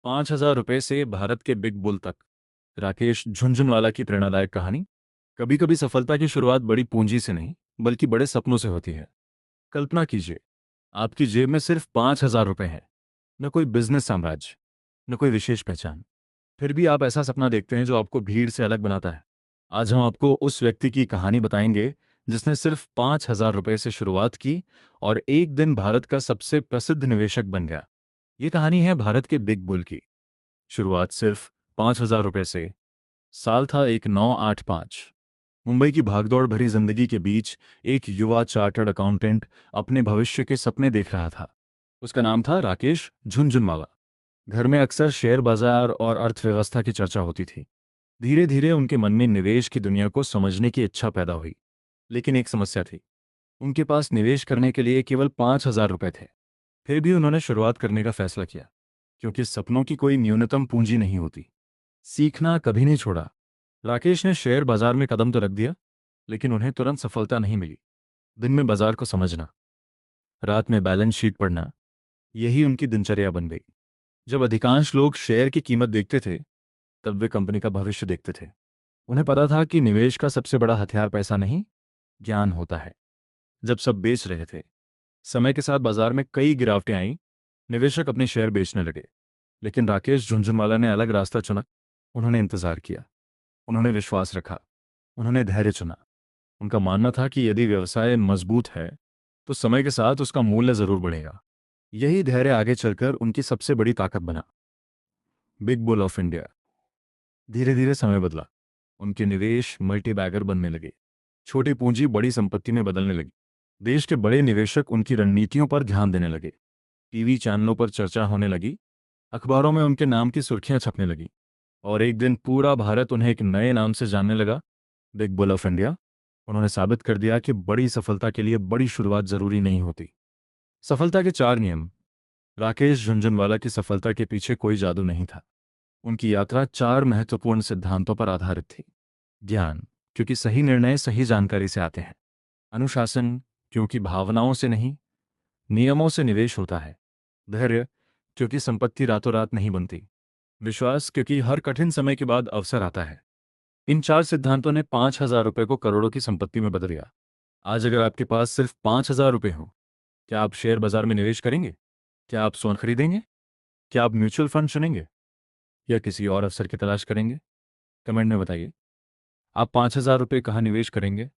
₹5000 से भारत के big bull तक। राकेश झुनझुनवाला की प्रेरणादायक कहानी। कभी कभी सफलता की शुरुआत बड़ी पूंजी से नहीं, बल्कि बड़े सपनों से होती है। कल्पना कीजिए, आपकी जेब में सिर्फ ₹5000 हैं। न कोई बिजनेस साम्राज्य, न कोई विशेष पहचान। फिर भी आप ऐसा सपना देखते हैं जो आपको भीड़ से अलग बनाता है। आज हम आपको उस व्यक्ति की कहानी बताएंगे जिसने सिर्फ ₹5000 से शुरुआत की और एक दिन भारत का सबसे प्रसिद्ध निवेशक बन गया। ये कहानी है भारत के बिग बुल की। शुरुआत सिर्फ ₹5000 से। साल था 1985। मुंबई की भागदौड़ भरी जिंदगी के बीच एक युवा चार्टर्ड अकाउंटेंट अपने भविष्य के सपने देख रहा था। उसका नाम था राकेश झुनझुनवाला। घर में अक्सर शेयर बाजार और अर्थव्यवस्था की चर्चा होती थी। धीरे धीरे उनके मन में निवेश की दुनिया को समझने की इच्छा पैदा हुई। लेकिन एक समस्या थी, उनके पास निवेश करने के लिए केवल ₹5000 थे। फिर भी उन्होंने शुरुआत करने का फैसला किया, क्योंकि सपनों की कोई न्यूनतम पूंजी नहीं होती। सीखना कभी नहीं छोड़ा। राकेश ने शेयर बाजार में कदम तो रख दिया, लेकिन उन्हें तुरंत सफलता नहीं मिली। दिन में बाजार को समझना, रात में बैलेंस शीट पढ़ना, यही उनकी दिनचर्या बन गई। जब अधिकांश लोग शेयर की कीमत देखते थे, तब वे कंपनी का भविष्य देखते थे। उन्हें पता था कि निवेश का सबसे बड़ा हथियार पैसा नहीं, ज्ञान होता है। जब सब बेच रहे थे, समय के साथ बाजार में कई गिरावटें आईं। निवेशक अपने शेयर बेचने लगे। लेकिन राकेश झुनझुनवाला ने अलग रास्ता चुना। उन्होंने इंतजार किया, उन्होंने विश्वास रखा, उन्होंने धैर्य चुना। उनका मानना था कि यदि व्यवसाय मजबूत है, तो समय के साथ उसका मूल्य जरूर बढ़ेगा। यही धैर्य आगे चलकर उनकी सबसे बड़ी ताकत बना। Big bull of India. धीरे धीरे समय बदला। उनके निवेश मल्टी बैगर बनने लगे। छोटी पूंजी बड़ी संपत्ति में बदलने लगी। देश के बड़े निवेशक उनकी रणनीतियों पर ध्यान देने लगे। टीवी चैनलों पर चर्चा होने लगी, अखबारों में उनके नाम की सुर्खियां छपने लगी। और एक दिन पूरा भारत उन्हें एक नए नाम से जानने लगा, बिग बुल ऑफ इंडिया। उन्होंने साबित कर दिया कि बड़ी सफलता के लिए बड़ी शुरुआत जरूरी नहीं होती। सफलता के 4 नियम। राकेश झुनझुनवाला की सफलता के पीछे कोई जादू नहीं था। उनकी यात्रा 4 महत्वपूर्ण सिद्धांतों पर आधारित थी। ज्ञान, क्योंकि सही निर्णय सही जानकारी से आते हैं। अनुशासन, क्योंकि भावनाओं से नहीं, नियमों से निवेश होता है। धैर्य, क्योंकि संपत्ति रातों रात नहीं बनती। विश्वास, क्योंकि हर कठिन समय के बाद अवसर आता है। इन 4 सिद्धांतों ने ₹5000 को करोड़ों की संपत्ति में बदल दिया। आज अगर आपके पास सिर्फ ₹5000 हो, क्या आप शेयर बाजार में निवेश करेंगे? क्या आप सोना खरीदेंगे? क्या आप म्यूचुअल फंड चुनेंगे, या किसी और अवसर की तलाश करेंगे? कमेंट में बताइए, आप ₹5000 कहाँ निवेश करेंगे?